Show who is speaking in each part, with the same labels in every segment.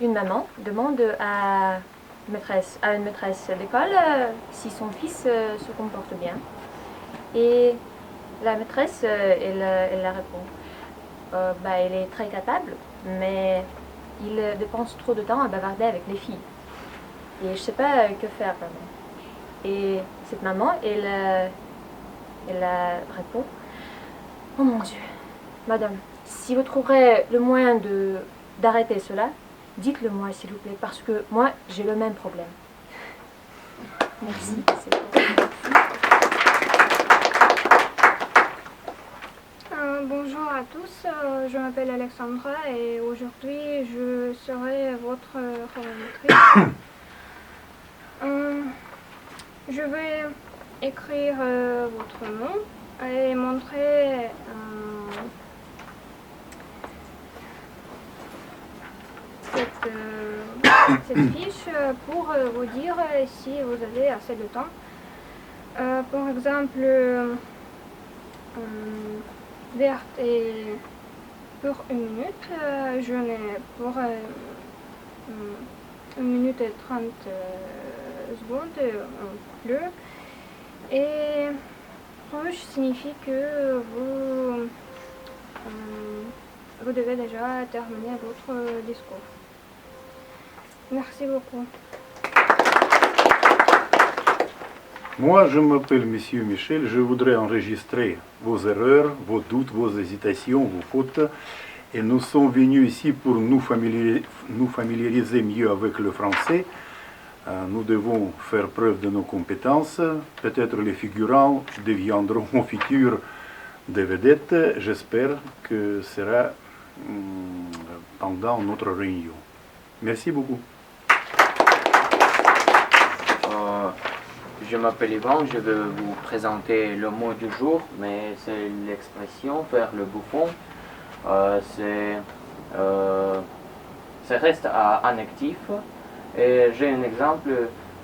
Speaker 1: une maman demande à une maîtresse d'école si son fils se comporte bien. Et la maîtresse, elle la répond. Il est très capable, mais il dépense trop de temps à bavarder avec les filles. Et je ne sais pas que faire vraiment. Et cette maman, elle répond, oh mon Dieu, madame, si vous trouverez le moyen d'arrêter cela, dites-le moi s'il vous plaît, parce que moi j'ai le même problème. Merci.
Speaker 2: Bonjour à tous, je m'appelle Alexandra et aujourd'hui je serai votre chronométrice. Je vais écrire votre nom et montrer cette fiche pour vous dire si vous avez assez de temps. Par exemple, verte et pour 1 minute, jaune pour 1 minute et 30 secondes en bleu, et rouge signifie que vous devez déjà terminer votre discours. Merci beaucoup.
Speaker 3: Moi, je m'appelle Monsieur Michel. Je voudrais enregistrer vos erreurs, vos doutes, vos hésitations, vos fautes. Et nous sommes venus ici pour nous familiariser mieux avec le français. Nous devons faire preuve de nos compétences. Peut-être les figurants deviendront en futur des vedettes. J'espère que ce sera pendant notre réunion. Merci beaucoup.
Speaker 4: Je m'appelle Yvan, je vais vous présenter le mot du jour, mais c'est l'expression faire le bouffon. Ça reste à un actif. Et j'ai un exemple,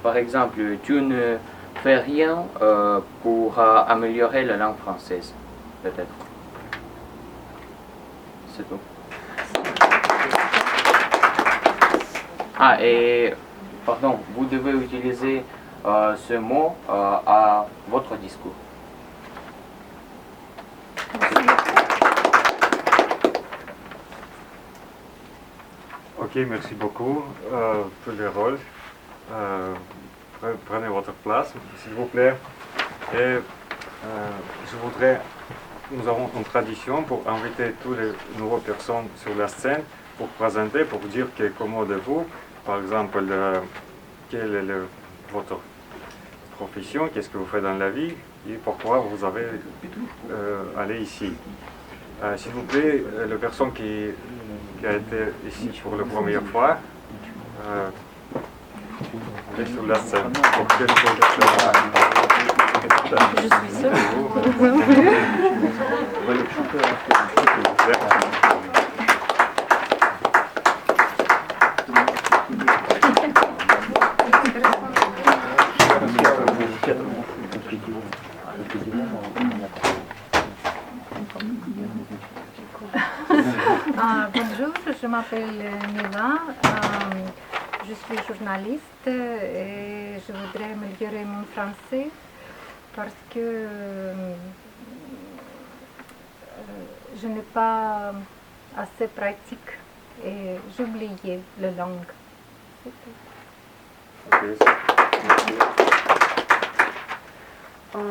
Speaker 4: par exemple, tu ne fais rien pour améliorer la langue française, peut-être. C'est tout. Ah, et pardon, vous devez utiliser ce mot à votre discours.
Speaker 5: Ok, merci beaucoup pour le rôle. Prenez votre place, s'il vous plaît. Et je voudrais, nous avons une tradition pour inviter toutes les nouvelles personnes sur la scène pour présenter, pour dire comment de vous, par exemple, quelle est votre profession, qu'est-ce que vous faites dans la vie et pourquoi vous avez allé ici. S'il vous plaît, la personne qui a été ici pour la première fois, est sur la scène.
Speaker 1: Je suis seule.
Speaker 6: Bonjour, je m'appelle Mila, je suis journaliste et je voudrais améliorer mon français parce que je n'ai pas assez pratique et j'oubliais la langue.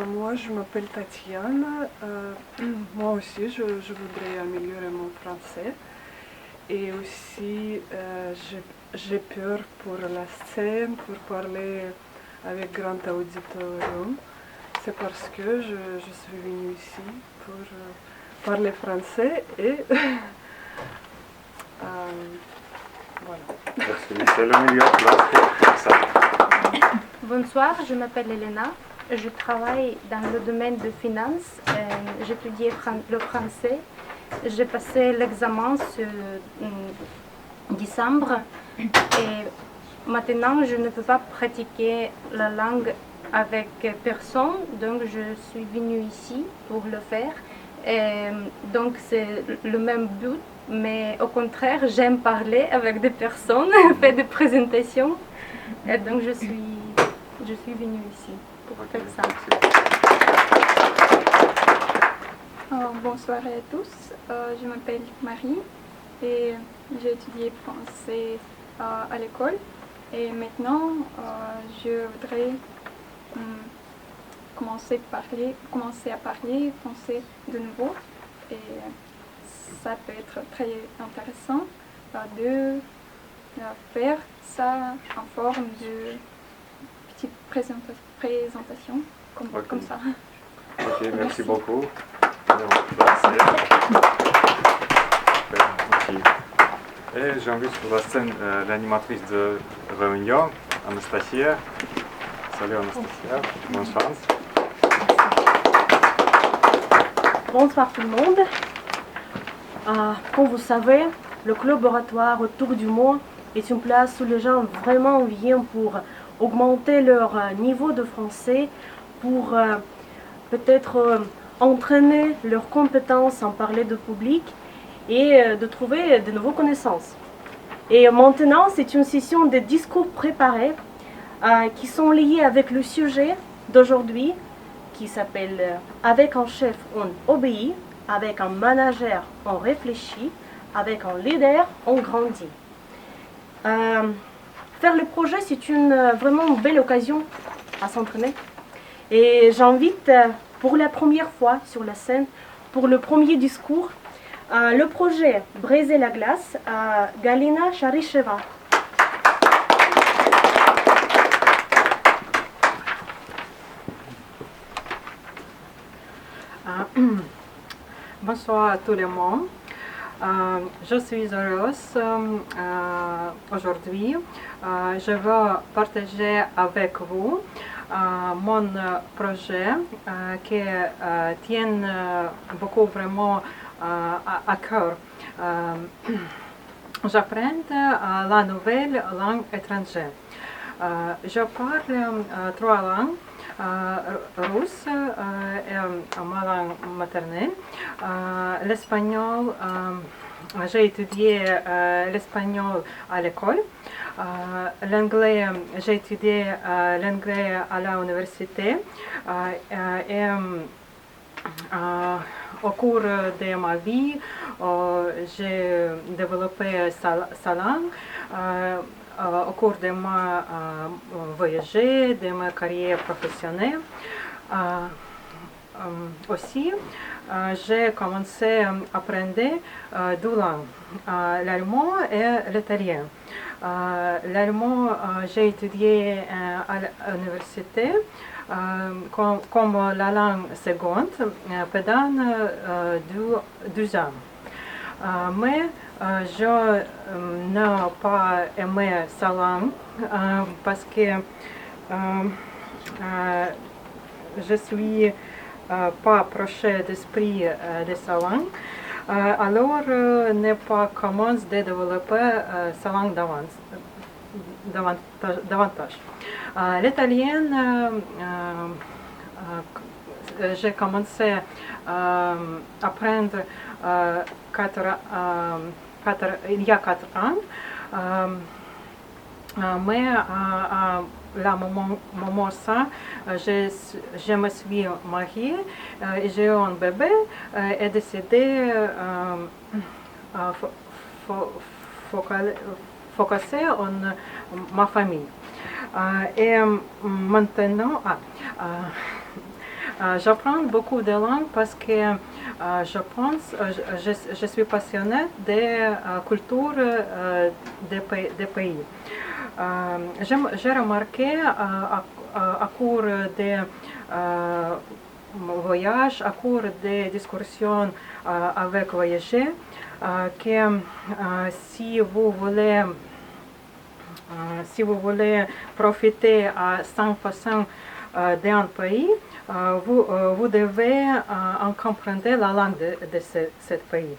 Speaker 7: Moi, je m'appelle Tatiana. Moi aussi, je voudrais améliorer mon français. Et aussi, j'ai peur pour la scène, pour parler avec grand auditorium. C'est parce que je suis venue ici pour parler français et voilà.
Speaker 5: C'est le meilleur place pour ça.
Speaker 2: Bonsoir, je m'appelle Elena. Je travaille dans le domaine de finance. J'étudie le français. J'ai passé l'examen sur décembre et maintenant je ne peux pas pratiquer la langue avec personne, donc je suis venue ici pour le faire. Et donc c'est le même but mais au contraire, j'aime parler avec des personnes, faire des présentations. Et donc, je suis venue ici pour faire ça.
Speaker 8: Bonsoir à tous, je m'appelle Marie et j'ai étudié français à l'école. Et maintenant, je voudrais commencer à parler français de nouveau. Et ça peut être très intéressant de faire ça en forme de petite présentation comme ça.
Speaker 5: Ok, merci beaucoup. Et j'invite sur la scène l'animatrice de réunion, Anastasia. Salut Anastasia, bonne chance.
Speaker 9: Bonsoir tout le monde. Comme vous savez, le club oratoire autour du monde est une place où les gens vraiment viennent pour augmenter leur niveau de français, pour peut-être entraîner leurs compétences en parler de public et de trouver de nouvelles connaissances. Et maintenant, c'est une session de discours préparés qui sont liés avec le sujet d'aujourd'hui qui s'appelle « Avec un chef, on obéit », avec un manager, on réfléchit, avec un leader, on grandit. Faire le projet, c'est une vraiment belle occasion à s'entraîner. Et j'invite pour la première fois sur la scène, pour le premier discours, le projet Briser la glace, Galina Charisheva.
Speaker 6: Bonsoir à tout le monde. Je suis heureuse aujourd'hui. Je veux partager avec vous mon projet qui tient beaucoup vraiment à cœur. J'apprends la nouvelle langue étrangère. Je parle 3 langues. Russe est ma langue maternelle. L'espagnol, j'ai étudié l'espagnol à l'école. L'anglais, j'ai étudié l'anglais à l'université. Et au cours de ma vie, j'ai développé sa langue. Au cours de ma voyage, de ma carrière professionnelle. Aussi, j'ai commencé à apprendre 2 langues, l'allemand et l'italien. L'allemand, j'ai étudié à l'université comme la langue seconde pendant 2 ans. Mais je n'ai pas aimé sa langue parce que je suis pas approchée d'esprit de sa langue. Alors, n'ai pas commencé de développer sa langue davantage. L'italien, j'ai commencé à apprendre il y a 4 ans, mais à la moment ça, je me suis mariée et j'ai eu un bébé et décidé focuser en ma famille. Et maintenant, j'apprends beaucoup de langues parce que je suis passionnée de culture des pays. J'ai remarqué à cours de voyages, à cours de discussions avec voyageurs, que si vous voulez profiter à 100% d'un pays, vous devez en comprendre la langue de ce pays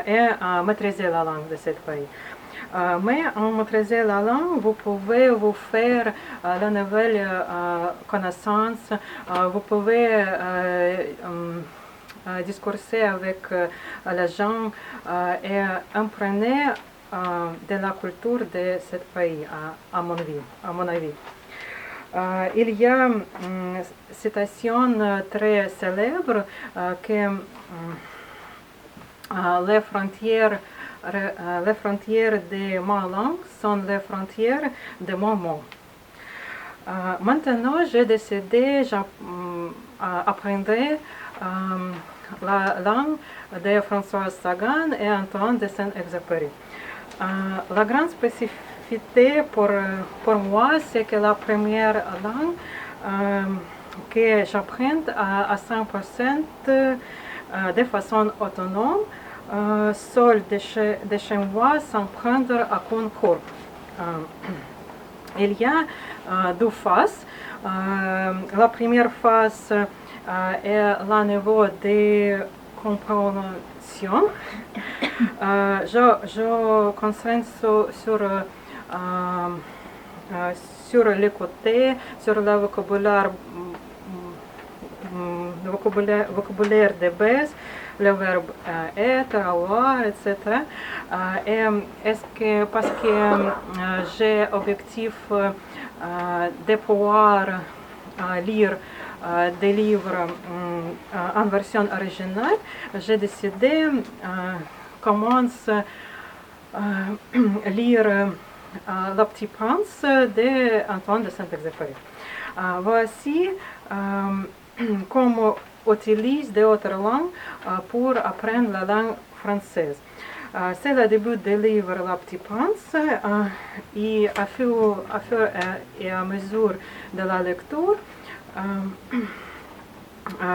Speaker 6: et maîtriser la langue de ce pays. Mais en maîtrisant la langue, vous pouvez vous faire la nouvelle connaissance, vous pouvez discourser avec les gens et imprégner de la culture de ce pays, à mon avis. Il y a une citation très célèbre que les frontières de ma langue sont les frontières de mon monde. Maintenant, j'ai décidé d'apprendre la langue de François Sagan et Antoine de Saint-Exupéry. La grande spécificité pour moi, c'est que la première langue que j'apprends à 100% de façon autonome, seul de chez moi, sans prendre aucun cours. Il y a deux phases. La première phase est le niveau de compréhension. Je concentre sur le côté, sur le vocabulaire de base, le verbe être, avoir, etc. Parce que j'ai objectif de pouvoir lire des livres en version originale, j'ai décidé commencer à lire Le Petit Prince d'Antoine de Saint-Exupéry. Voici comment on utilise d'autres langues pour apprendre la langue française. C'est le début du livre Le Petit Prince et à fur et à mesure de la lecture,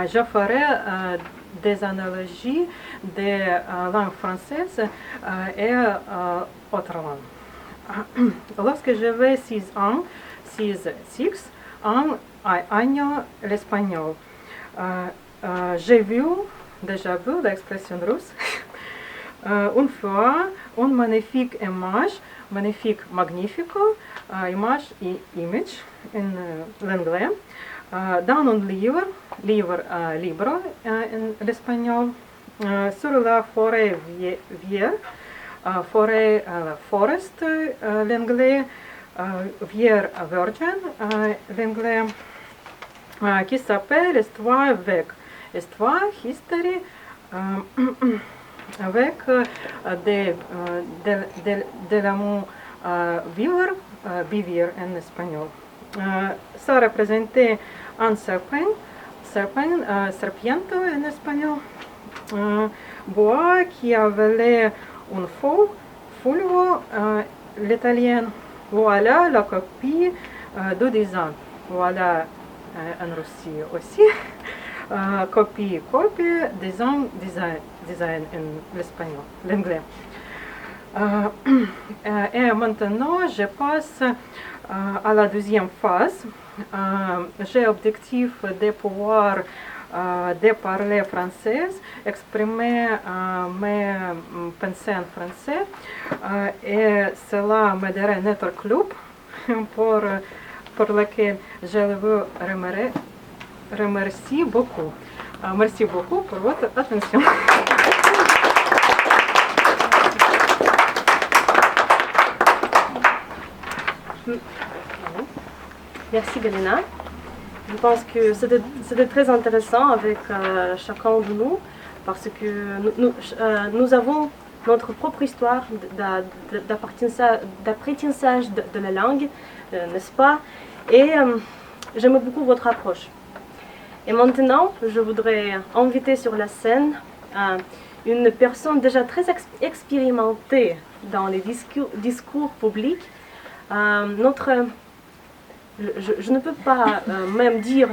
Speaker 6: je ferai des analogies de langue française et autres langues. Lorsque j'avais 6 ans, l'espagnol, j'ai déjà vu l'expression russe. Une fois, une magnifique image, magnifico, image en l'anglais, dans un livre en l'espagnol, sur la forêt vierge, forest, l'anglais, vierge virgin, l'anglais, qui s'appelle Histoire avec. Histoire, history, avec de l'amour vivre en espagnol. Ça représentait un serpiente en espagnol, bois qui avait un fulvo, l'italien. Voilà la copie du design. Voilà en Russie aussi. Copie, design en l'espagnol, l'anglais. Et maintenant, je passe à la deuxième phase. J'ai l'objectif de pouvoir de parler français, exprimer mes pensées en français. Et cela m'aiderait notre club pour lequel je veux remercier beaucoup. Merci beaucoup pour votre attention.
Speaker 9: Merci Galina. Je pense que c'était très intéressant avec chacun de nous parce que nous avons notre propre histoire d'apprentissage de la langue, n'est-ce pas? Et j'aime beaucoup votre approche. Et maintenant, je voudrais inviter sur la scène une personne déjà très expérimentée dans les discours publics. Je ne peux pas même dire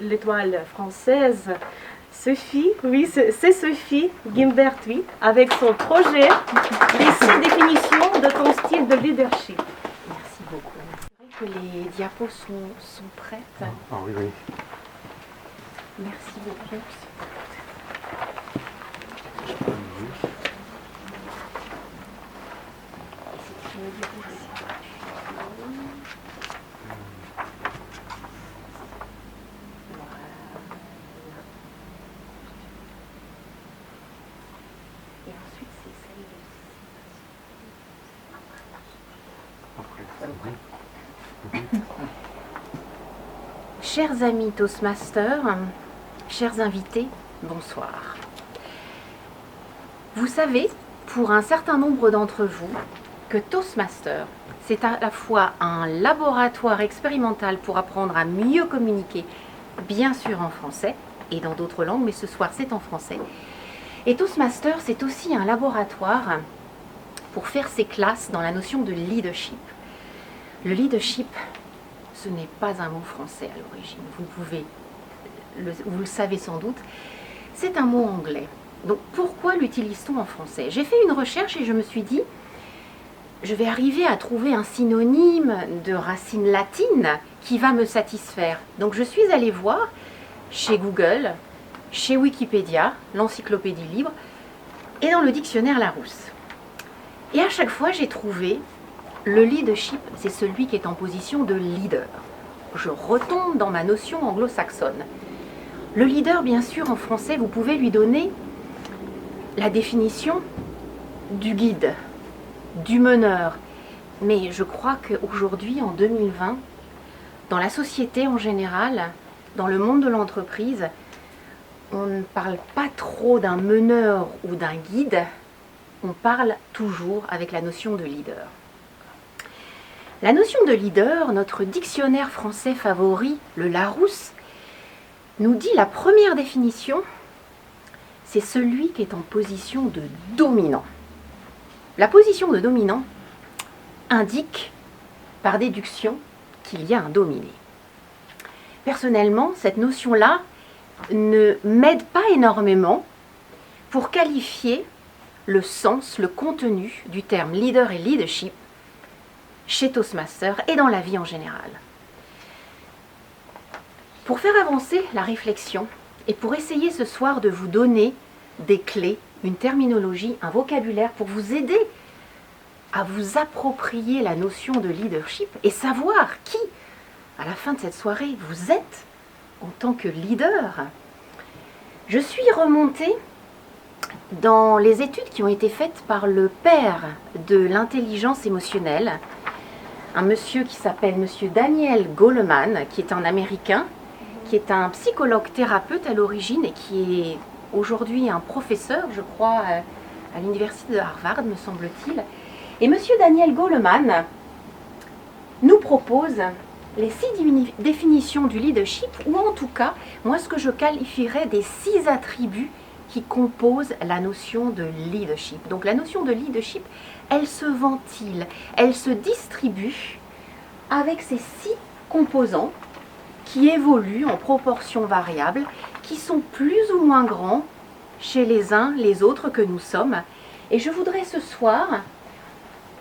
Speaker 9: l'étoile française, Sophie, oui, c'est Sophie Guimbert-Huit, avec son projet Les 6 définitions de ton style de leadership.
Speaker 10: Merci beaucoup. C'est vrai que les diapos sont prêtes.
Speaker 5: Ah oui, oui.
Speaker 10: Merci beaucoup. Chers amis Toastmasters, chers invités, bonsoir. Vous savez, pour un certain nombre d'entre vous, que Toastmasters, c'est à la fois un laboratoire expérimental pour apprendre à mieux communiquer, bien sûr en français et dans d'autres langues, mais ce soir c'est en français. Et Toastmasters, c'est aussi un laboratoire pour faire ses classes dans la notion de leadership. Le leadership, ce n'est pas un mot français à l'origine, vous le savez sans doute, c'est un mot anglais. Donc pourquoi l'utilise-t-on en français? J'ai fait une recherche et je me suis dit, je vais arriver à trouver un synonyme de racine latine qui va me satisfaire. Donc je suis allée voir chez Google, chez Wikipédia, l'encyclopédie libre, et dans le dictionnaire Larousse. Et à chaque fois, j'ai trouvé le leadership, c'est celui qui est en position de leader. Je retombe dans ma notion anglo-saxonne. Le leader, bien sûr, en français, vous pouvez lui donner la définition du guide, du meneur. Mais je crois qu'aujourd'hui, en 2020, dans la société en général, dans le monde de l'entreprise, on ne parle pas trop d'un meneur ou d'un guide, on parle toujours avec la notion de leader. La notion de leader, notre dictionnaire français favori, le Larousse, nous dit la première définition, c'est celui qui est en position de dominant. La position de dominant indique, par déduction, qu'il y a un dominé. Personnellement, cette notion-là ne m'aide pas énormément pour qualifier le sens, le contenu du terme leader et leadership chez Toastmasters et dans la vie en général. Pour faire avancer la réflexion et pour essayer ce soir de vous donner des clés, une terminologie, un vocabulaire pour vous aider à vous approprier la notion de leadership et savoir qui, à la fin de cette soirée, vous êtes en tant que leader, je suis remontée dans les études qui ont été faites par le père de l'intelligence émotionnelle, un monsieur qui s'appelle monsieur Daniel Goleman, qui est un Américain, qui est un psychologue thérapeute à l'origine et qui est aujourd'hui un professeur, je crois, à l'université de Harvard, me semble-t-il. Et monsieur Daniel Goleman nous propose les 6 définitions du leadership, ou en tout cas, moi ce que je qualifierais des 6 attributs qui composent la notion de leadership. Donc la notion de leadership, elle se ventile, elle se distribue avec ces 6 composants qui évoluent en proportions variables, qui sont plus ou moins grands chez les uns les autres que nous sommes. Et je voudrais ce soir,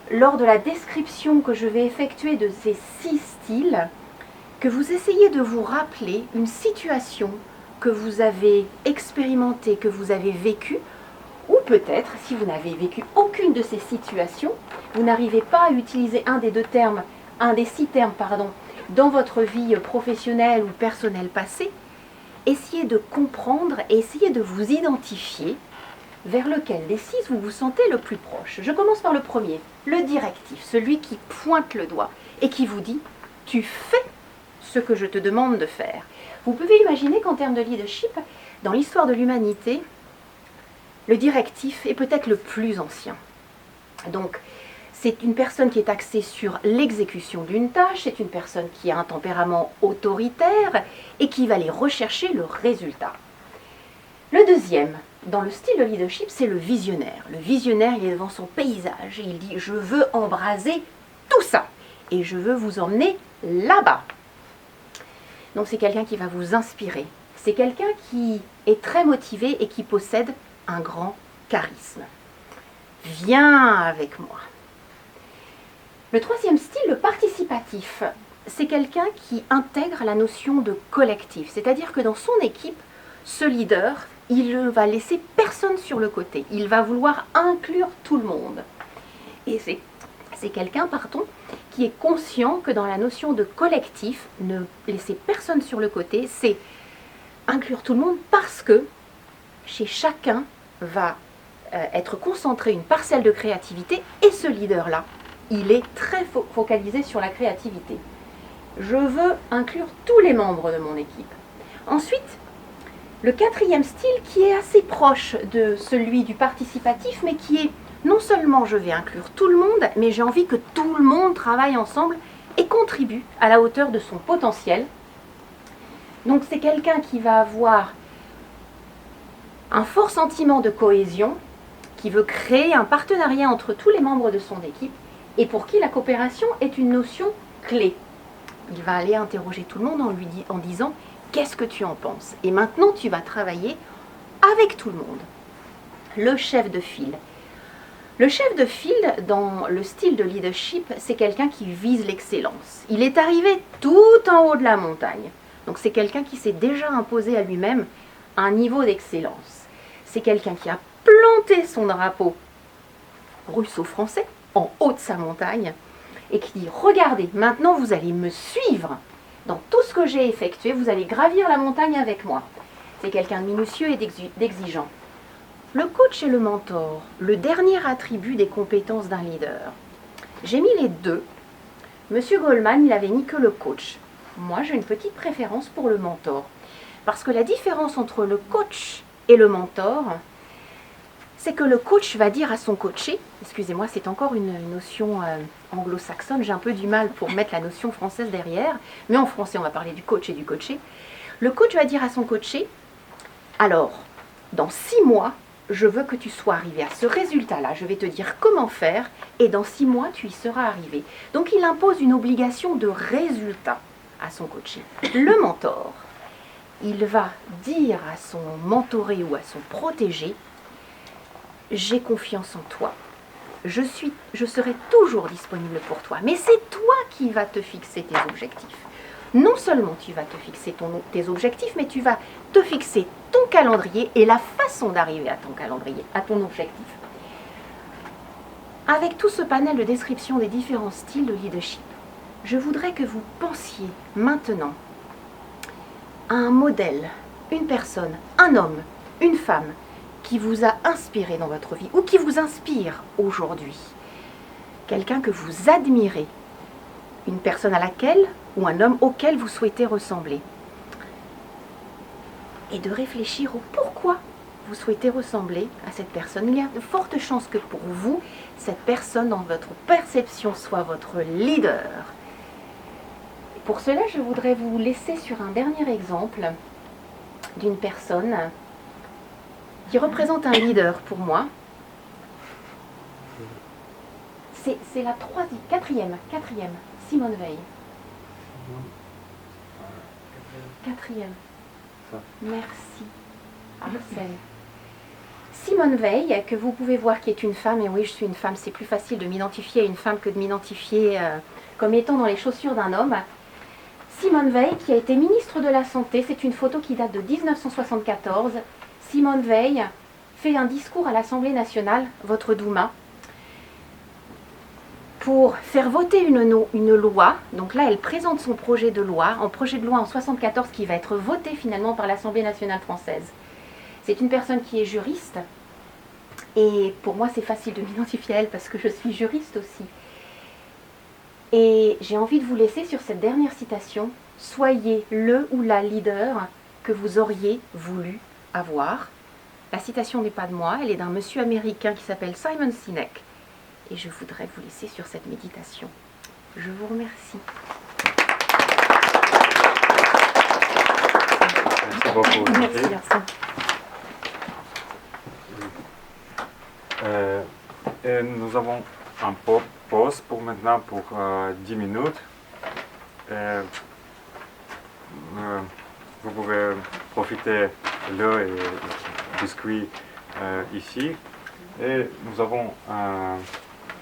Speaker 10: lors de la description que je vais effectuer de ces 6 styles, que vous essayiez de vous rappeler une situation que vous avez expérimentée, que vous avez vécue, ou peut-être, si vous n'avez vécu aucune de ces situations, vous n'arrivez pas à utiliser un des 6 termes, dans votre vie professionnelle ou personnelle passée, essayez de comprendre et essayez de vous identifier vers lequel des 6 vous vous sentez le plus proche. Je commence par le premier, le directif, celui qui pointe le doigt et qui vous dit « tu fais ce que je te demande de faire ». Vous pouvez imaginer qu'en termes de leadership, dans l'histoire de l'humanité, le directif est peut-être le plus ancien. Donc, c'est une personne qui est axée sur l'exécution d'une tâche, c'est une personne qui a un tempérament autoritaire et qui va aller rechercher le résultat. Le deuxième, dans le style de leadership, c'est le visionnaire. Le visionnaire, il est devant son paysage et il dit « je veux embraser tout ça et je veux vous emmener là-bas ». Donc c'est quelqu'un qui va vous inspirer. C'est quelqu'un qui est très motivé et qui possède un grand charisme. Viens avec moi. Le troisième style, le participatif, c'est quelqu'un qui intègre la notion de collectif. C'est-à-dire que dans son équipe, ce leader, il ne va laisser personne sur le côté. Il va vouloir inclure tout le monde. Et c'est quelqu'un, qui est conscient que dans la notion de collectif, ne laisser personne sur le côté, c'est inclure tout le monde parce que chez chacun va être concentrée une parcelle de créativité et ce leader-là il est très focalisé sur la créativité. Je veux inclure tous les membres de mon équipe. Ensuite, le quatrième style qui est assez proche de celui du participatif, mais qui est non seulement je vais inclure tout le monde, mais j'ai envie que tout le monde travaille ensemble et contribue à la hauteur de son potentiel. Donc c'est quelqu'un qui va avoir un fort sentiment de cohésion, qui veut créer un partenariat entre tous les membres de son équipe et pour qui la coopération est une notion clé. Il va aller interroger tout le monde en disant « Qu'est-ce que tu en penses ?» Et maintenant, tu vas travailler avec tout le monde. Le chef de file. Le chef de file, dans le style de leadership, c'est quelqu'un qui vise l'excellence. Il est arrivé tout en haut de la montagne. Donc c'est quelqu'un qui s'est déjà imposé à lui-même un niveau d'excellence. C'est quelqu'un qui a planté son drapeau russo-français en haut de sa montagne et qui dit « Regardez, maintenant vous allez me suivre dans tout ce que j'ai effectué, vous allez gravir la montagne avec moi. » C'est quelqu'un de minutieux et d'exigeant. Le coach et le mentor, le dernier attribut des compétences d'un leader. J'ai mis les deux. Monsieur Goldman, il avait mis que le coach. Moi, j'ai une petite préférence pour le mentor. Parce que la différence entre le coach et le mentor, c'est que le coach va dire à son coaché, excusez-moi, c'est encore une notion anglo-saxonne, j'ai un peu du mal pour mettre la notion française derrière, mais en français, on va parler du coach et du coaché. Le coach va dire à son coaché, alors, dans 6 mois, je veux que tu sois arrivé à ce résultat-là, je vais te dire comment faire, et dans 6 mois, tu y seras arrivé. Donc, il impose une obligation de résultat à son coaché. Le mentor, il va dire à son mentoré ou à son protégé, j'ai confiance en toi, je serai toujours disponible pour toi, mais c'est toi qui vas te fixer tes objectifs. Non seulement tu vas te fixer tes objectifs, mais tu vas te fixer ton calendrier et la façon d'arriver à ton calendrier, à ton objectif. Avec tout ce panel de description des différents styles de leadership, je voudrais que vous pensiez maintenant à un modèle, une personne, un homme, une femme qui vous a inspiré dans votre vie ou qui vous inspire aujourd'hui. Quelqu'un que vous admirez, une personne à laquelle ou un homme auquel vous souhaitez ressembler. Et de réfléchir au pourquoi vous souhaitez ressembler à cette personne. Il y a de fortes chances que pour vous, cette personne, dans votre perception, soit votre leader. Pour cela, je voudrais vous laisser sur un dernier exemple d'une personne qui représente un leader pour moi. C'est la quatrième, Simone Veil. Quatrième. Merci, Arsène. Simone Veil, que vous pouvez voir qui est une femme, et oui, je suis une femme, c'est plus facile de m'identifier à une femme que de m'identifier comme étant dans les chaussures d'un homme. Simone Veil, qui a été ministre de la Santé, c'est une photo qui date de 1974. Simone Veil fait un discours à l'Assemblée nationale, votre Douma, pour faire voter une loi. Donc là, elle présente son projet de loi, en projet de loi en 1974 qui va être voté finalement par l'Assemblée nationale française. C'est une personne qui est juriste, et pour moi c'est facile de m'identifier à elle parce que je suis juriste aussi. Et j'ai envie de vous laisser sur cette dernière citation. Soyez le ou la leader que vous auriez voulu avoir. La citation n'est pas de moi, elle est d'un monsieur américain qui s'appelle Simon Sinek. Et je voudrais vous laisser sur cette méditation. Je vous remercie.
Speaker 5: Merci beaucoup.
Speaker 9: Merci, Arsène.
Speaker 5: Et nous avons un pause pour maintenant pour 10 minutes. Vous pouvez profiter de l'eau et du biscuit ici. Et nous avons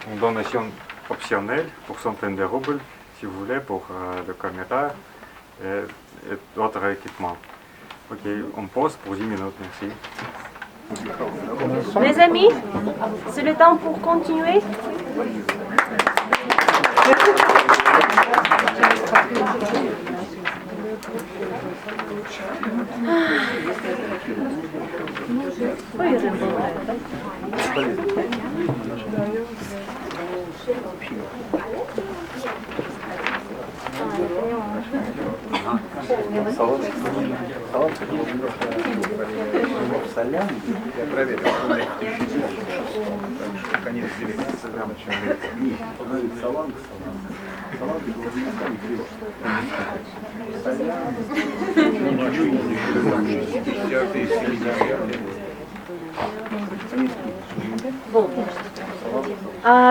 Speaker 5: une donation optionnelle pour centaines de roubles, si vous voulez, pour le caméra et d'autres équipements. Ok, on pause pour 10 minutes, merci.
Speaker 9: Les amis, c'est le temps pour continuer. Bon.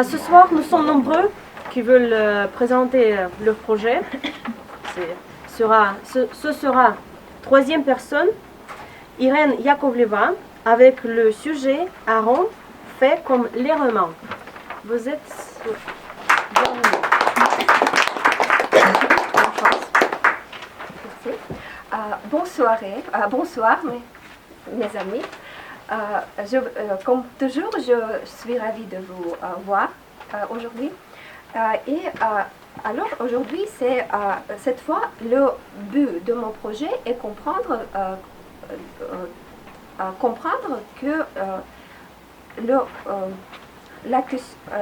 Speaker 9: Ce soir, nous sommes nombreux qui veulent présenter leur projet. Ce sera troisième personne, Irène Yakovleva, avec le sujet Aaron fait comme les Romains. Vous êtes bienvenue.
Speaker 11: Bonsoir mes amis. Comme toujours, je suis ravie de vous voir aujourd'hui. Alors aujourd'hui, c'est cette fois le but de mon projet est comprendre que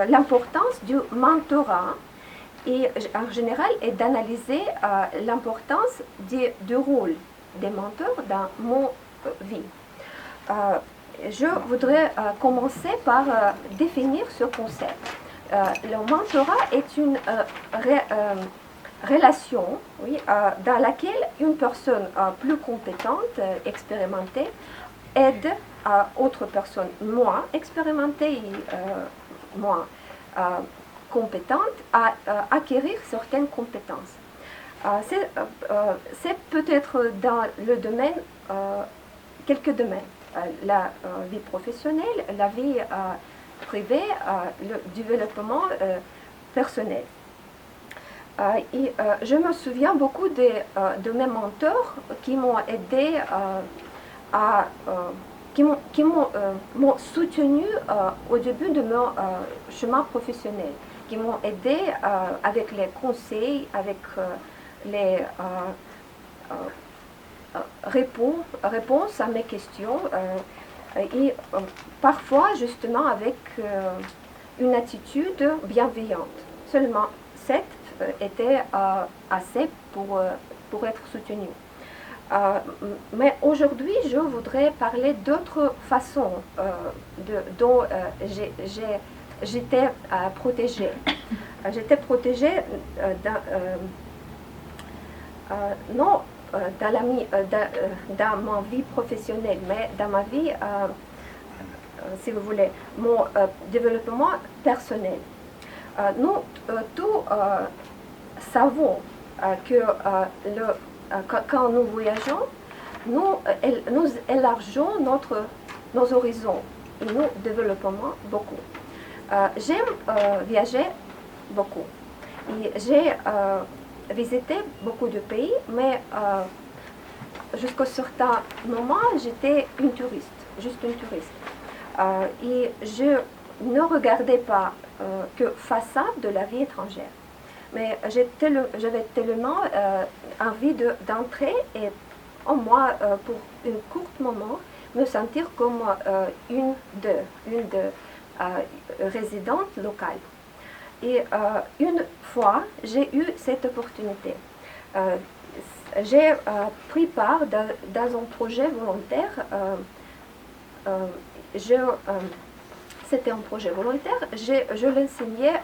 Speaker 11: l'importance du mentorat et en général est d'analyser l'importance du rôle des mentors dans mon vie. Je voudrais commencer par définir ce concept. Le mentorat est une relation dans laquelle une personne plus compétente, expérimentée, aide autre personne moins expérimentée et moins compétente à acquérir certaines compétences. C'est peut-être dans le domaine, quelques domaines, la vie professionnelle, la vie privée, le développement personnel. Et je me souviens beaucoup de mes mentors qui m'ont aidé qui m'ont soutenu au début de mon chemin professionnel, qui m'ont aidé avec les conseils, avec les réponses à mes questions et parfois justement avec une attitude bienveillante. Seulement cette était assez pour être soutenue. Mais aujourd'hui, je voudrais parler d'autres façons dont j'étais protégée. J'étais protégée non dans ma vie professionnelle, mais dans ma vie, si vous voulez, mon développement personnel. Nous tous savons que quand nous voyageons, nous élargissons nos horizons et nous développons beaucoup. J'aime voyager beaucoup et j'ai visité beaucoup de pays, mais jusqu'à un certain moment, j'étais une touriste, juste une touriste. Et je ne regardais pas que façade de la vie étrangère. Mais j'avais tellement envie d'entrer et au moins pour un court moment me sentir comme une résidente locale. Et une fois, j'ai eu cette opportunité. J'ai pris part dans un projet volontaire. C'était un projet volontaire. Je l'enseignais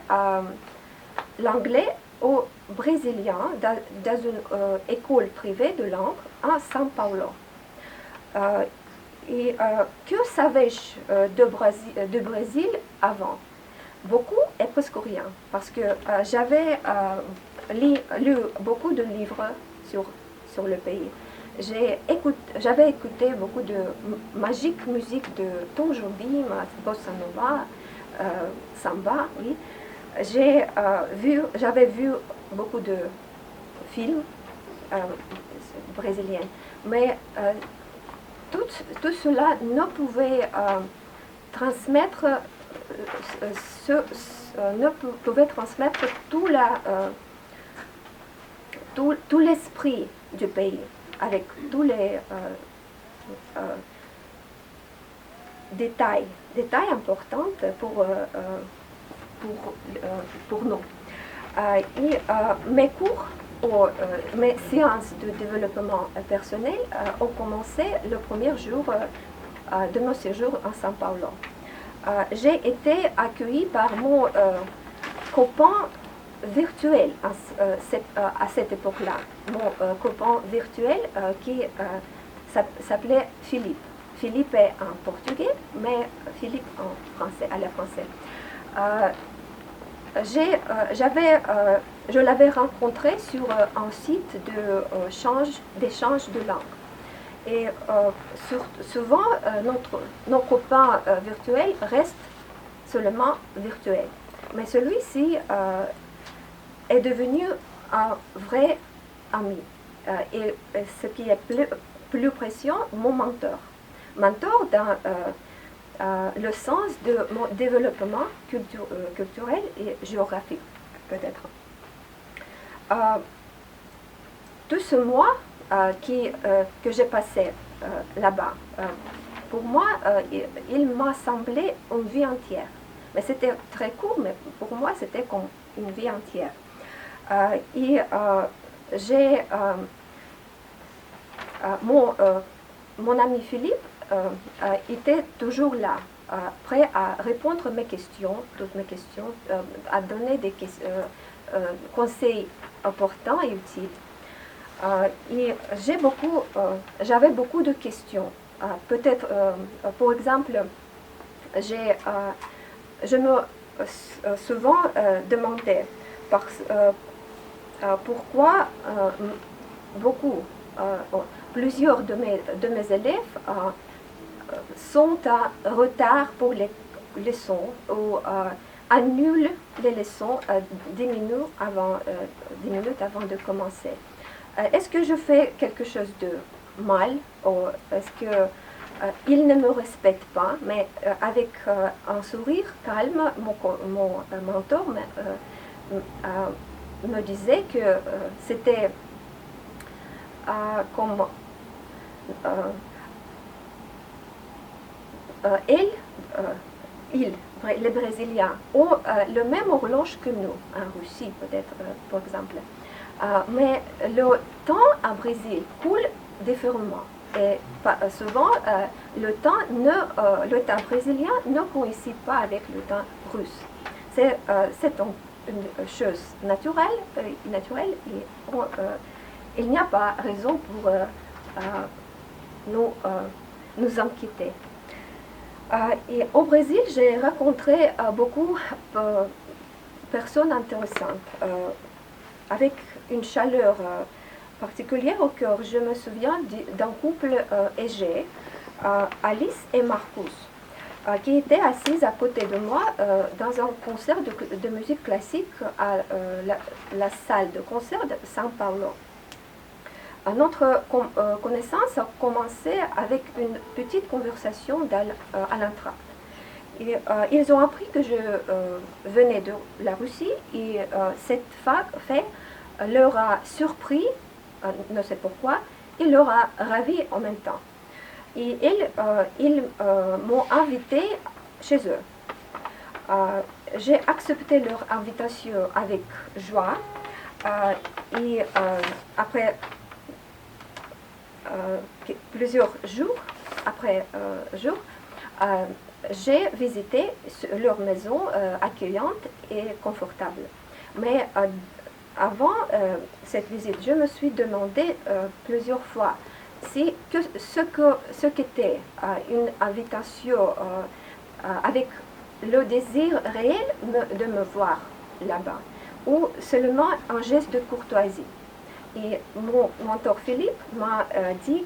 Speaker 11: l'anglais aux Brésiliens dans une école privée de langue à São Paulo. Et que savais-je du Brésil avant? Beaucoup et presque rien, parce que j'avais lu beaucoup de livres sur le pays. J'avais écouté beaucoup de magique musique de Tom Jobim, Bossa Nova, Samba, oui. J'avais vu beaucoup de films brésiliens, mais tout cela ne pouvait transmettre tout l'esprit du pays, avec tous les détails importants pour nous. Et mes cours mes séances de développement personnel ont commencé le premier jour de mon séjour à São Paulo. J'ai été accueillie par mon copain virtuel à cette époque-là. Mon copain virtuel qui s'appelait Philippe. Philippe est en portugais, mais Philippe en français, à la français. Je l'avais rencontré sur un site d'échange de langue. Et souvent, nos copains virtuels restent seulement virtuels. Mais celui-ci est devenu un vrai ami. Et ce qui est plus précieux, mon mentor. Mentor dans le sens de mon développement culturel et géographique, peut-être. Tout ce mois que j'ai passé là-bas, pour moi, il m'a semblé une vie entière. Mais c'était très court, mais pour moi, c'était comme une vie entière. Mon ami Philippe était toujours là, prêt à répondre à toutes mes questions, à donner des conseils importants et utiles. Et j'avais beaucoup de questions. Peut-être, pour exemple, je me souvent demandais pourquoi plusieurs de mes élèves sont en retard pour les leçons ou annulent les leçons 10 minutes avant de commencer. Est-ce que je fais quelque chose de mal ou est-ce qu'ils ne me respectent pas? Mais avec un sourire calme, mon mentor me disait que c'était comme les Brésiliens ont le même horloge que nous, en Russie peut-être, par exemple. Mais le temps en Brésil coule différemment. Et souvent, le temps brésilien ne coïncide pas avec le temps russe. C'est une chose naturelle et il n'y a pas raison pour nous inquiéter. Et au Brésil, j'ai rencontré beaucoup de personnes intéressantes, avec une chaleur particulière au cœur. Je me souviens d'un couple âgé, Alice et Marcus, qui étaient assis à côté de moi dans un concert de musique classique à la salle de concert de São Paulo. Notre connaissance a commencé avec une petite conversation à l'entrée. Ils ont appris que je venais de la Russie et cette fait leur a surpris, ne sais pourquoi, et leur a ravi en même temps. Et ils m'ont invité chez eux. J'ai accepté leur invitation avec joie et après plusieurs jours, j'ai visité leur maison accueillante et confortable. Mais avant cette visite, je me suis demandé plusieurs fois si ce qu'était une invitation avec le désir réel de me voir là-bas, ou seulement un geste de courtoisie. Et mon mentor Philippe m'a dit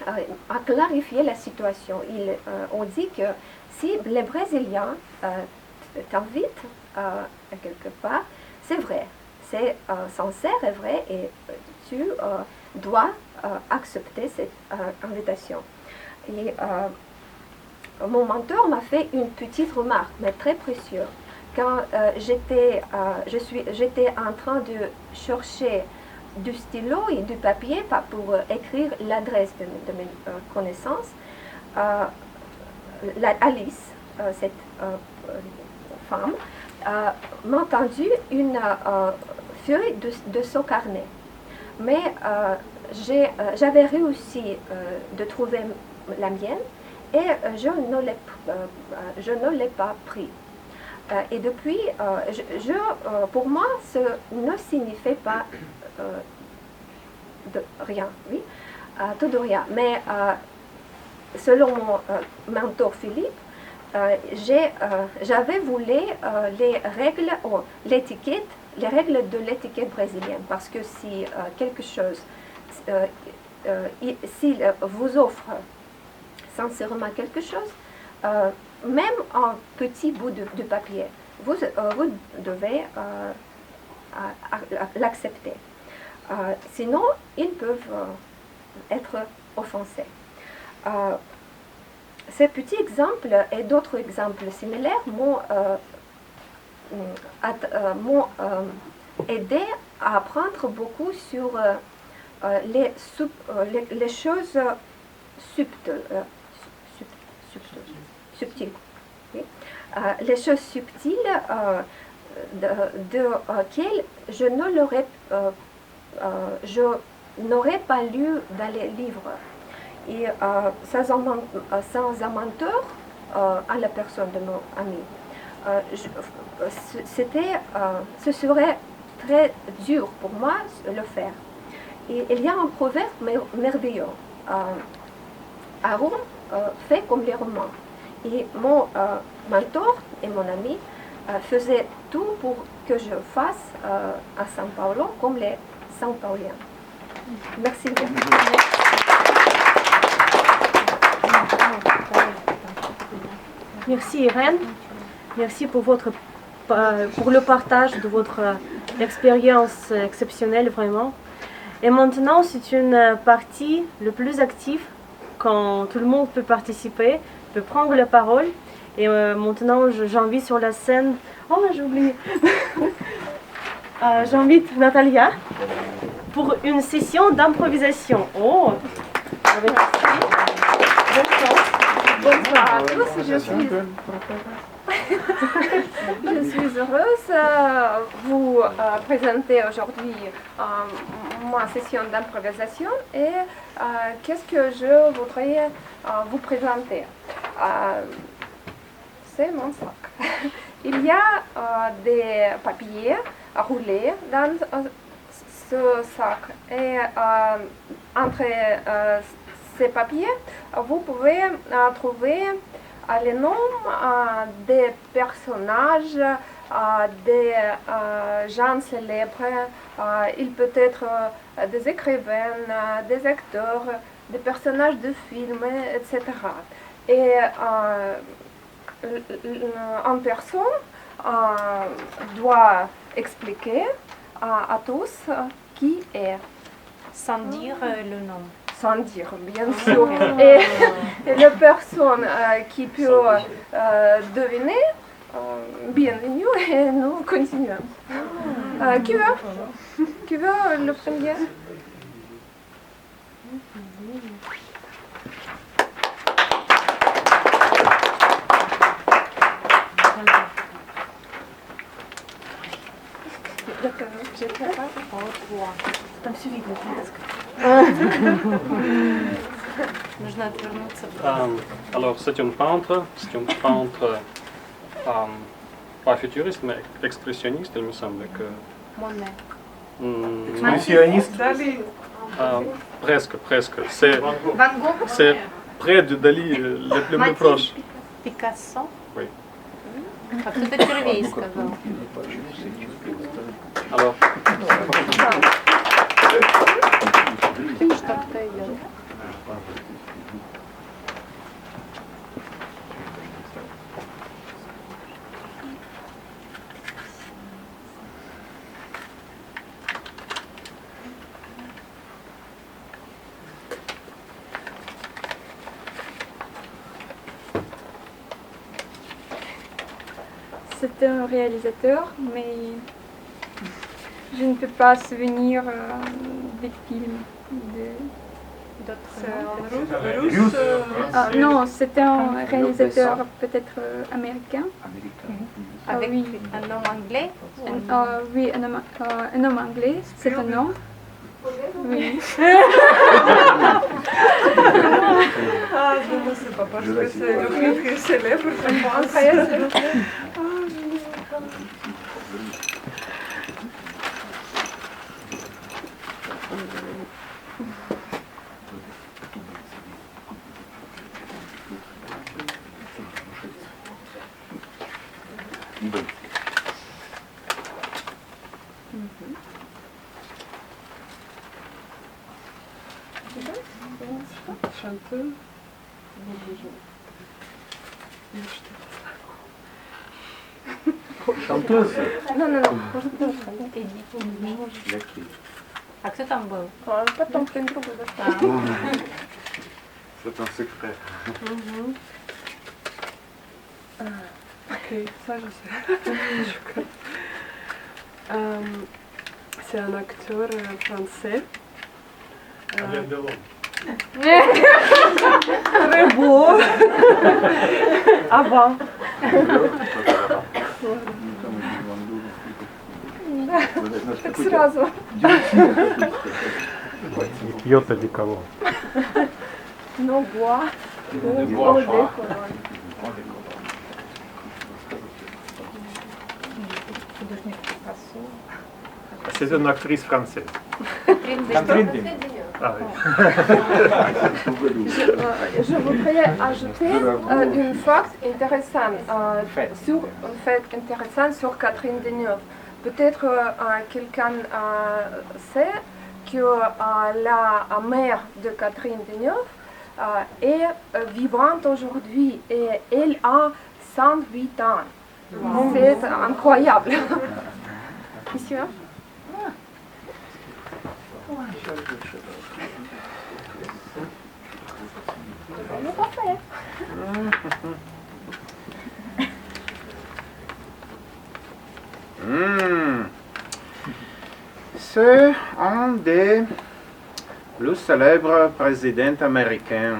Speaker 11: a clarifié la situation. Ils ont dit que si les Brésiliens t'invitent quelque part, c'est vrai, c'est sincère et vrai, et tu dois accepter cette invitation. Et mon mentor m'a fait une petite remarque, mais très précieuse. Quand j'étais en train de chercher du stylo et du papier pour écrire l'adresse de mes connaissances, Alice, cette femme, m'a tendu une feuille de ce carnet. Mais j'avais réussi de trouver la mienne et je ne l'ai pas pris. Et depuis, pour moi, ce ne signifie pas de rien, oui, tout de rien. Mais selon mon mentor Philippe, j'avais voulu les règles de l'étiquette brésilienne, parce que si quelque chose, s'il vous offre sincèrement quelque chose, même un petit bout de papier, vous devez l'accepter. Sinon, ils peuvent être offensés. Ces petits exemples et d'autres exemples similaires m'ont aidé à apprendre beaucoup sur les choses subtiles. Oui. Les choses subtiles desquelles je n'aurais pas lu dans les livres. Et sans un mentor à la personne de mon ami, ce serait très dur pour moi de le faire. Et il y a un proverbe merveilleux. Aaron fait comme les Romains. Et mon mentor et mon ami faisaient tout pour que je fasse à São Paulo comme les São Pauliens. Merci bien.
Speaker 9: Merci Irène, merci pour le partage de votre expérience exceptionnelle vraiment. Et maintenant c'est une partie le plus active quand tout le monde peut participer, peut prendre la parole. Et maintenant j'invite sur la scène, oh j'ai oublié, j'invite Natalia pour une session d'improvisation. Oh, avec
Speaker 1: Bonsoir à tous, je suis heureuse de vous présenter aujourd'hui ma session d'improvisation et qu'est-ce que je voudrais vous présenter. C'est mon sac. Il y a des papiers roulés dans ce sac et entre ces papiers, vous pouvez trouver les noms des personnages, des gens célèbres, il peut être des écrivains, des acteurs, des personnages de films, etc. Et une personne doit expliquer à tous qui est.
Speaker 2: Sans dire le nom.
Speaker 1: Sans dire, bien sûr. Et la personne qui peut deviner, bienvenue et nous continuons. Qui veut le premier?
Speaker 9: Там все видно.
Speaker 12: Alors, c'est une peintre pas futuriste, mais expressionniste, il me semble que...
Speaker 2: Monet.
Speaker 3: Expressionniste.
Speaker 12: Presque. C'est près de Dali, le plus proche.
Speaker 2: Picasso.
Speaker 12: Oui.
Speaker 2: А кто-то первее сказал.
Speaker 12: Alors...
Speaker 2: Что-то идет.
Speaker 8: C'est un réalisateur, mais je ne peux pas souvenir des films.
Speaker 2: d'autres noms?
Speaker 7: Russe.
Speaker 8: Non, c'était un réalisateur peut-être américain.
Speaker 2: Avec
Speaker 8: oui.
Speaker 2: un nom anglais?
Speaker 8: Oui, un homme anglais, c'est un nom. Oui.
Speaker 7: Ah, je ne sais pas, parce que c'est le film qui est célèbre, je pense. Chanteuse.
Speaker 3: Chanteuse.
Speaker 2: Non. А кто там был?
Speaker 8: Потом кто-нибудь другой.
Speaker 5: C'est un secret.
Speaker 7: Ok, ça je sais. C'est un acteur français. Très beau. Avant.
Speaker 8: Так сразу.
Speaker 12: Пьет одеколон.
Speaker 8: Non, bois.
Speaker 12: C'est une actrice française. Ah, oui.
Speaker 1: Je voudrais ajouter une fact intéressante, sur Catherine Deneuve. Peut-être quelqu'un sait que la mère de Catherine Deneuve est vivante aujourd'hui et elle a 108 ans. C'est incroyable. Monsieur?
Speaker 13: C'est un des plus célèbres présidents américains.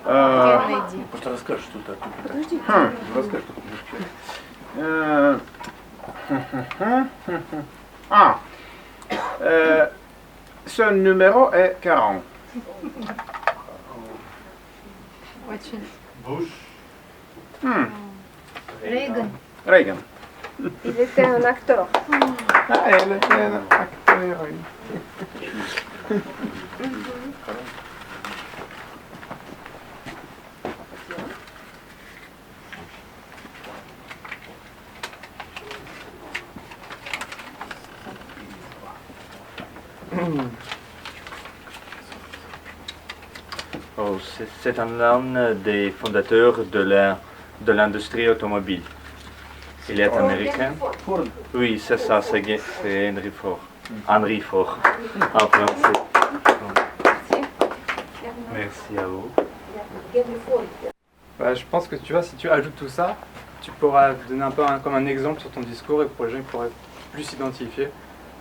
Speaker 3: Просто расскажешь, что так.
Speaker 1: Подожди.
Speaker 3: Расскажешь.
Speaker 13: Son numéro est 40.
Speaker 5: Bush.
Speaker 13: Reagan.
Speaker 1: Il était un acteur.
Speaker 13: Ah, elle était un acteur.
Speaker 14: Oh, c'est un des fondateurs de l'industrie automobile. Il est américain. Oui, c'est ça, c'est Henry Ford. Henry Ford, en français. Merci à vous.
Speaker 15: Bah, je pense que tu vois, si tu ajoutes tout ça, tu pourras donner un peu comme un exemple sur ton discours et pour les gens qui pourraient plus s'identifier.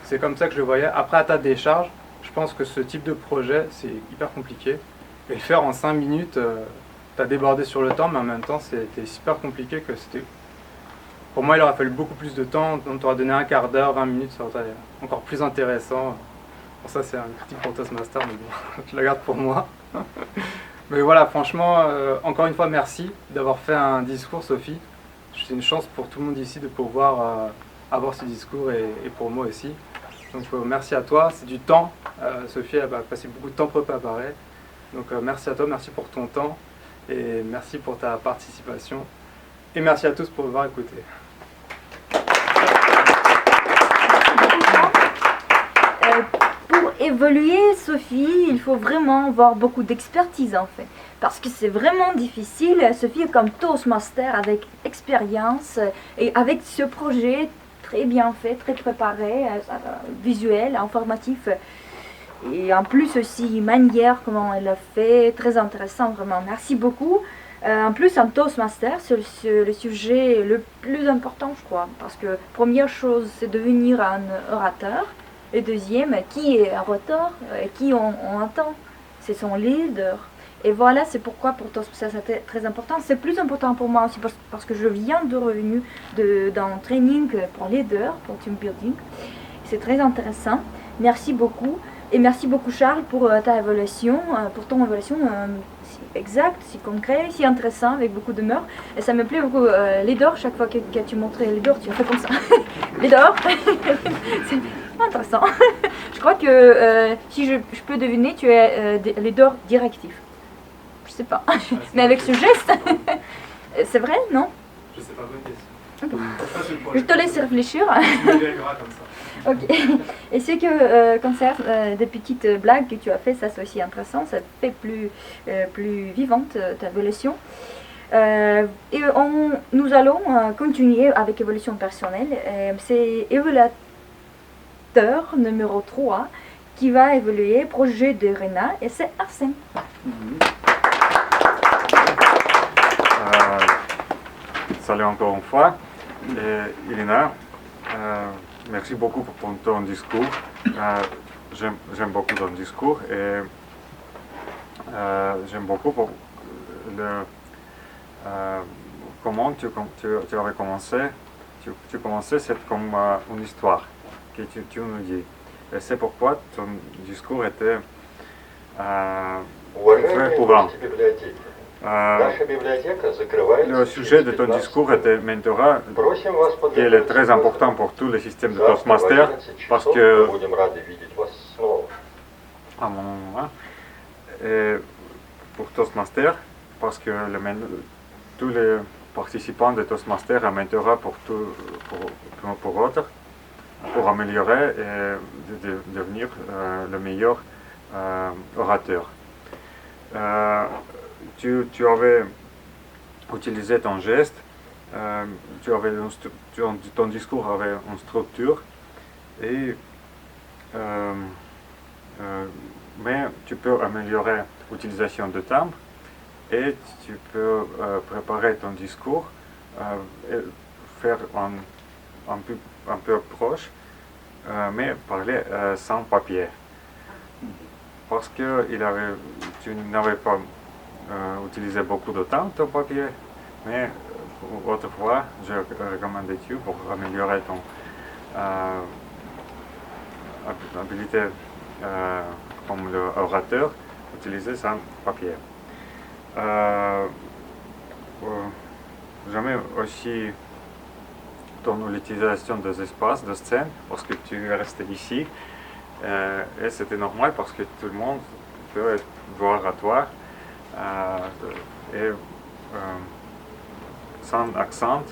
Speaker 15: C'est comme ça que je le voyais. Après, à ta décharge, je pense que ce type de projet, c'est hyper compliqué. Et le faire en 5 minutes, t'as débordé sur le temps, mais en même temps, c'était super compliqué que c'était... Pour moi, il aurait fallu beaucoup plus de temps. On t'aurait donné un quart d'heure, 20 minutes, ça aurait été encore plus intéressant. Bon, ça, c'est un critique pour Toastmaster, mais bon, je la garde pour moi. Mais voilà, franchement, encore une fois, merci d'avoir fait un discours, Sophie. C'est une chance pour tout le monde ici de pouvoir avoir ce discours et pour moi aussi. Donc merci à toi, c'est du temps. Sophie elle va passer beaucoup de temps pour préparer. Donc merci à toi, merci pour ton temps et merci pour ta participation. Et merci à tous pour m'avoir écouté.
Speaker 16: Pour évoluer, Sophie, il faut vraiment avoir beaucoup d'expertise en fait. Parce que c'est vraiment difficile. Sophie est comme Toastmaster avec expérience et avec ce projet très bien fait, très préparé, visuel, informatif. Et en plus aussi, manière, comment elle a fait, très intéressant vraiment. Merci beaucoup. En plus, un Toastmaster, c'est le sujet le plus important, je crois. Parce que première chose, c'est devenir un orateur. Et deuxième, qui est en retard, qui on attend, ce sont les leaders. Et voilà, c'est pourquoi pour toi ça c'était très important. C'est plus important pour moi aussi parce que je viens de revenir d'un training pour leader, pour team building. C'est très intéressant. Merci beaucoup. Et merci beaucoup Charles pour ta évaluation, pour ton évaluation si exacte, si concrète, si intéressant, avec beaucoup d'humeur. Et ça me plaît beaucoup. Leader, chaque fois que tu montrais leader, tu as fait comme ça. Leader, c'est intéressant. Je crois que si je peux deviner, tu es leader directif. Je sais pas. Mais avec ce geste, c'est vrai, non?
Speaker 15: Je sais pas, bonne question.
Speaker 16: Je te laisse réfléchir.
Speaker 15: Comme ça.
Speaker 16: Ok. Et ce que concerne des petites blagues que tu as fait, ça c'est aussi intéressant, ça fait plus vivante ta évolution. Et nous allons continuer avec évolution personnelle. C'est évaluateur numéro 3 qui va évoluer, projet de Rena, et c'est Arsène.
Speaker 5: Salut encore une fois. Elena, merci beaucoup pour ton discours. J'aime beaucoup ton discours et j'aime beaucoup pour comment tu avais commencé. Tu commençais, c'est comme une histoire que tu nous dis. Et c'est pourquoi ton discours était très courant. Le sujet de ton discours était mentorat, qui est très important pour tous les systèmes de Toastmaster, parce que, à mon moment, et pour Toastmaster, parce que tous les participants de Toastmaster ont un mentorat pour autres, pour améliorer et devenir le meilleur orateur. Tu avais utilisé ton geste, ton discours avait une structure, mais tu peux améliorer l'utilisation de timbres et tu peux préparer ton discours et faire un peu proche, mais parler sans papier. Parce que tu n'avais pas utilisé beaucoup de temps ton papier, mais autrefois, je recommandais tu pour améliorer ton habilité comme l'orateur, utiliser sans papier. J'aimais aussi ton utilisation des espaces de scène, parce que tu es resté ici, et c'était normal parce que tout le monde peut voir à toi, et sans accent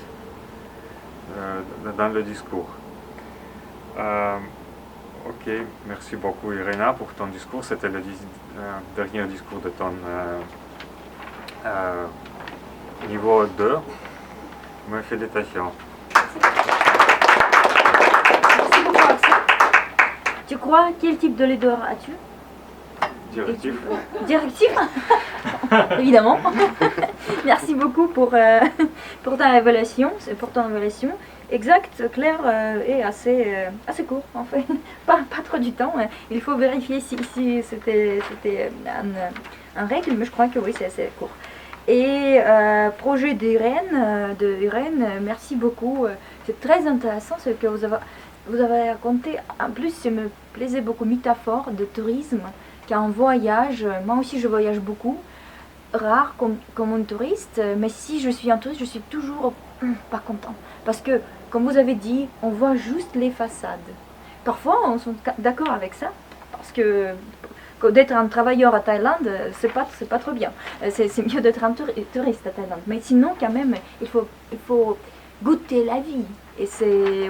Speaker 5: dans le discours. Ok, merci beaucoup Irena pour ton discours. C'était le dernier discours de ton niveau 2. Mes félicitations.
Speaker 16: Merci beaucoup Arsène. Tu crois, quel type de leader as-tu?
Speaker 5: Directif.
Speaker 16: Directif. Évidemment. Merci beaucoup pour ta évaluation, pour ton évaluation. Exact, clair et assez court en fait. Pas trop du temps. Il faut vérifier si c'était un règle, mais je crois que oui, c'est assez court. Et projet d'Irène, merci beaucoup. C'est très intéressant ce que vous avez raconté. En plus, ça me plaisait beaucoup, métaphore de tourisme, qu'un voyage. Moi aussi, je voyage beaucoup. Rare comme un touriste, mais si je suis un touriste, je suis toujours pas content. Parce que, comme vous avez dit, on voit juste les façades. Parfois, on est d'accord avec ça, parce que d'être un travailleur à Thaïlande, c'est pas trop bien. C'est mieux d'être un touriste à Thaïlande. Mais sinon, quand même, il faut goûter la vie. Et c'est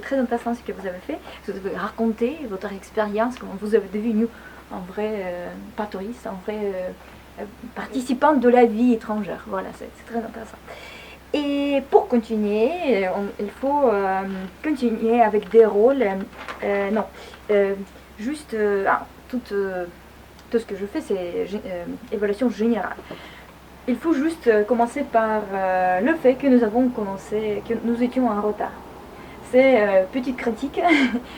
Speaker 16: très intéressant ce que vous avez fait. Vous avez raconté votre expérience, comment vous avez devenu un vrai, pas touriste, un vrai participant de la vie étrangère. Voilà, c'est très intéressant. Et pour continuer, il faut continuer avec des rôles. Tout ce que je fais, c'est évaluation générale. Il faut juste commencer par le fait que nous avons commencé, que nous étions en retard. C'est petite critique.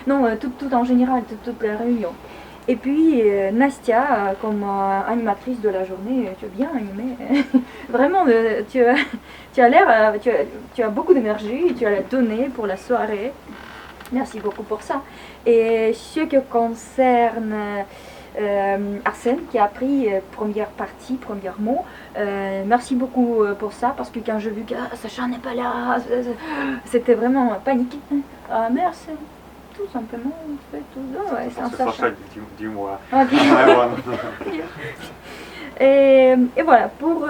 Speaker 16: Non, tout en général, toute la réunion. Et puis Nastia, comme animatrice de la journée, tu as bien animé. Vraiment, tu as l'air, tu as beaucoup d'énergie, tu as donné pour la soirée. Merci beaucoup pour ça. Et ce qui concerne Arsène, qui a pris première partie, premier mot, merci beaucoup pour ça, parce que quand j'ai vu que Sacha n'est pas là, c'était vraiment panique. Ah, merci. Tout simplement, on fait tout. Oh, ouais, c'est un Sacha.
Speaker 5: Dis-moi.
Speaker 16: Ah, et voilà, pour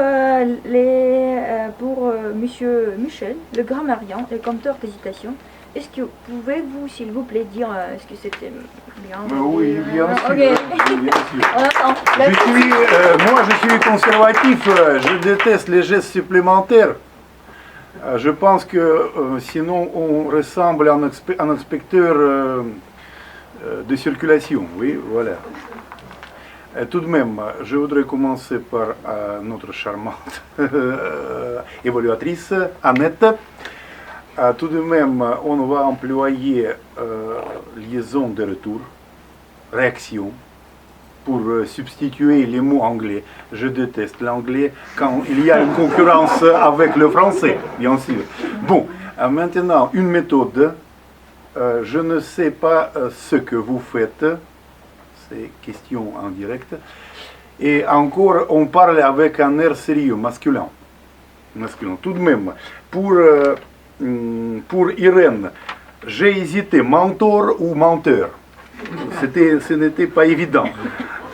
Speaker 16: Monsieur Michel, le grammairien, le compteur d'hésitation, est-ce que pouvez-vous, s'il vous plaît, dire est-ce que c'était bien?
Speaker 3: Oui, bien sûr.
Speaker 16: Okay.
Speaker 3: Bien sûr. Moi, je suis conservatif, je déteste les gestes supplémentaires. Je pense que sinon on ressemble à un inspecteur de circulation, oui, voilà. Tout de même, je voudrais commencer par notre charmante évaluatrice, Annette. Tout de même, on va employer liaison de retour, réaction, pour substituer les mots anglais. Je déteste l'anglais quand il y a une concurrence avec le français, bien sûr. Bon, maintenant, une méthode. Je ne sais pas ce que vous faites. C'est question en direct. Et encore, on parle avec un air sérieux, masculin. Tout de même, pour Irène, j'ai hésité, mentor ou menteur. Ce n'était pas évident.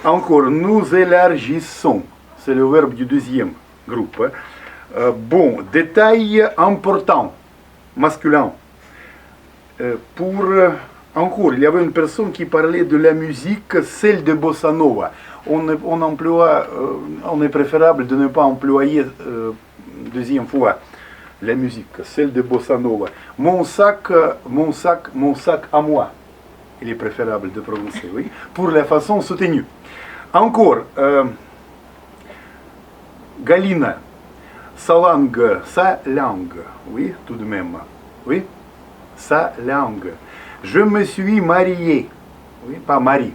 Speaker 3: Encore, nous élargissons. C'est le verbe du deuxième groupe. Bon, détail important, masculin. Encore, il y avait une personne qui parlait de la musique, celle de Bossa Nova. On est préférable de ne pas employer deuxième fois la musique, celle de Bossa Nova. Mon sac à moi. Il est préférable de prononcer, oui, pour la façon soutenue. Encore, Galina, sa langue, oui, tout de même, oui, sa langue. Je me suis marié, oui, pas mari,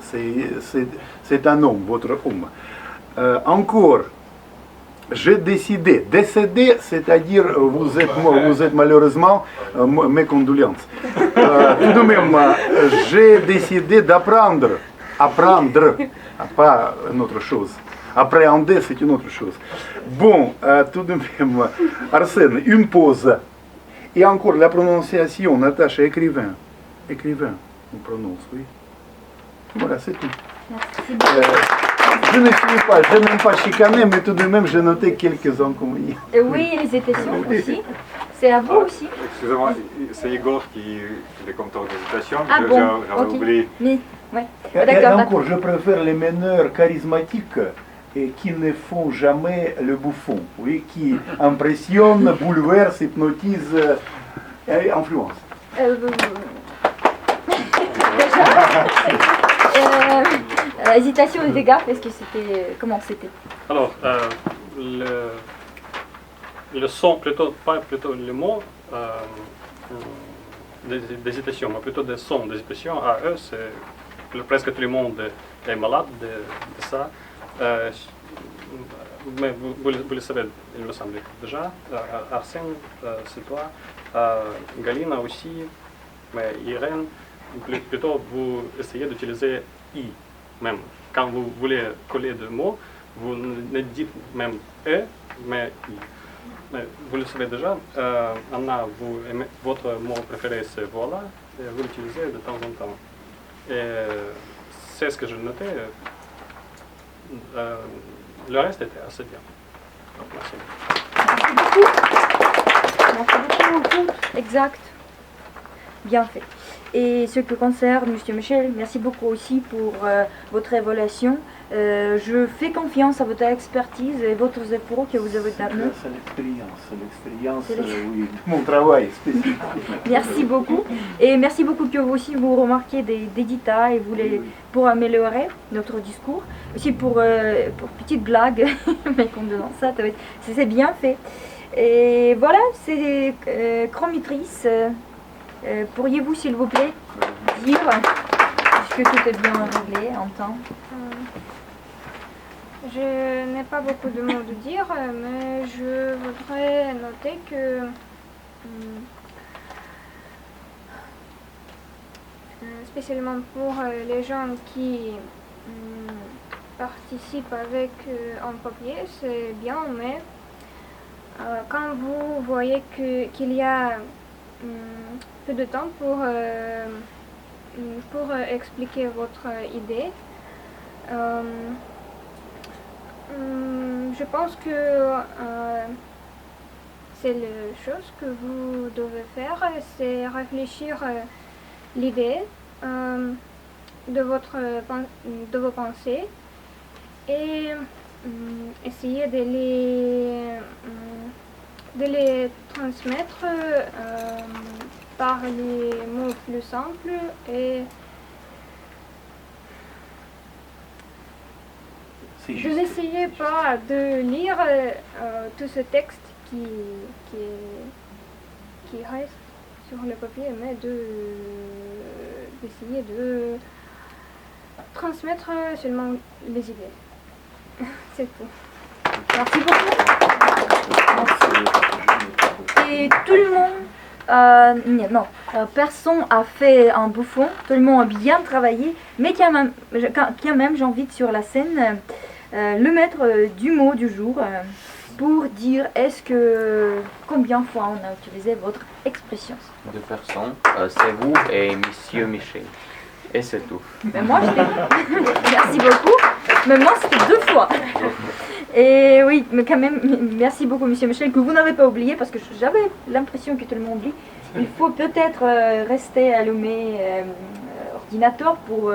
Speaker 3: c'est un homme, votre homme. Encore, j'ai décidé, décédé, c'est-à-dire vous êtes malheureusement, mes condoléances. Tout de même, j'ai décidé d'apprendre, pas une autre chose. Appréhender, c'est une autre chose. Bon, tout de même, Arsène, une pause. Et encore la prononciation, Natacha, écrivain, on prononce, oui. Voilà, c'est tout. Je n'aime pas chicaner, mais tout de même, j'ai noté quelques inconvénients.
Speaker 16: Oui, les hésitation aussi. C'est à vous aussi.
Speaker 5: Excusez-moi, c'est Igor qui est compteur d'hésitation.
Speaker 16: Ah bon,
Speaker 5: j'avais oublié.
Speaker 16: Oui, ouais.
Speaker 3: Et encore, je préfère les meneurs charismatiques et qui ne font jamais le bouffon, oui, qui impressionnent, bouleversent, hypnotisent et influencent.
Speaker 16: Déjà, hésitation et dégâts, est-ce que c'était... Comment c'était?
Speaker 12: Alors, le son, plutôt, pas plutôt le mot d'hésitation, mais plutôt des sons d'hésitation, à eux, c'est presque tout le monde est malade de ça. Mais vous le savez, il me semble déjà. Arsène, c'est toi. Galina aussi. Mais Irène, plutôt vous essayez d'utiliser I même. Quand vous voulez coller deux mots, vous ne dites même E, mais I. Mais vous le savez déjà. Anna, votre mot préféré c'est voilà, et vous l'utilisez de temps en temps. Et c'est ce que je notais. Le reste était assez bien. Donc, merci.
Speaker 16: Merci beaucoup. Exact. Bien fait. Et ce qui concerne M. Michel, merci beaucoup aussi pour votre évaluation. Je fais confiance à votre expertise et votre efforts que vous avez donné.
Speaker 3: C'est l'expérience, oui, mon travail spécifique.
Speaker 16: Merci beaucoup. Et merci beaucoup que vous aussi vous remarquez des détails et vous pour améliorer notre discours. Aussi pour petite blague, mais condoléances, ça c'est bien fait. Et voilà, c'est chromitrice. Pourriez-vous, s'il vous plaît, dire, puisque tout est bien réglé en temps?
Speaker 2: Je n'ai pas beaucoup de mots de dire, mais je voudrais noter que spécialement pour les gens qui participent avec un papier, c'est bien, mais quand vous voyez qu'il y a peu de temps pour expliquer votre idée, je pense que c'est la chose que vous devez faire, c'est réfléchir l'idée de vos pensées et essayer de les transmettre par les mots plus simples et je n'essayais pas de lire tout ce texte qui reste sur le papier, mais d'essayer de transmettre seulement les idées. C'est tout.
Speaker 16: Merci beaucoup. Et tout le monde, personne a fait un bouffon, tout le monde a bien travaillé, mais quand même j'invite sur la scène le maître du mot du jour pour dire combien de fois on a utilisé votre expression.
Speaker 4: 2 personnes, c'est vous et Monsieur Michel. Et c'est tout.
Speaker 16: Mais moi, merci beaucoup. Mais moi, c'était 2 fois. Et oui, mais quand même, merci beaucoup, Monsieur Michel, que vous n'avez pas oublié, parce que j'avais l'impression que tout le monde oublie. Il faut peut-être rester allumé ordinateur pour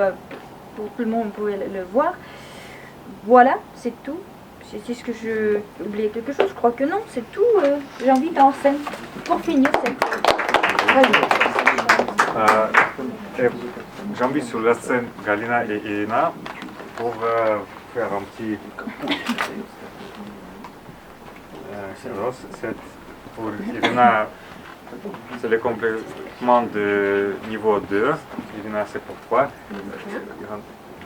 Speaker 16: tout le monde pouvait le voir. Voilà, c'est tout. C'est ce que j'ai oublié quelque chose, je crois que non, c'est tout. J'invite en scène pour finir cette.
Speaker 5: J'invite sur la scène Galina et Elena pour faire un petit. Pour Elena, c'est le complément de niveau 2. Elena, c'est pour toi.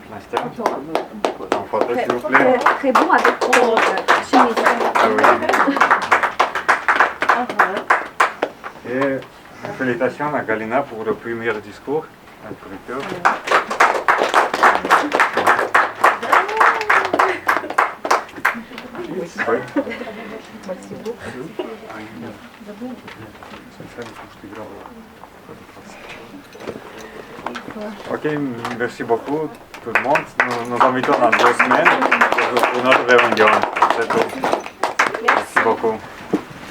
Speaker 5: Настя, en photo s'il vous plaît.
Speaker 16: Très bon avec ton chemise.
Speaker 5: Et félicitations à Galina pour le premier discours introducteur.
Speaker 16: Merci beaucoup.
Speaker 5: Ok, merci beaucoup tout le monde. Nous invitons dans 2 semaines pour notre réunion. C'est tout. Merci beaucoup.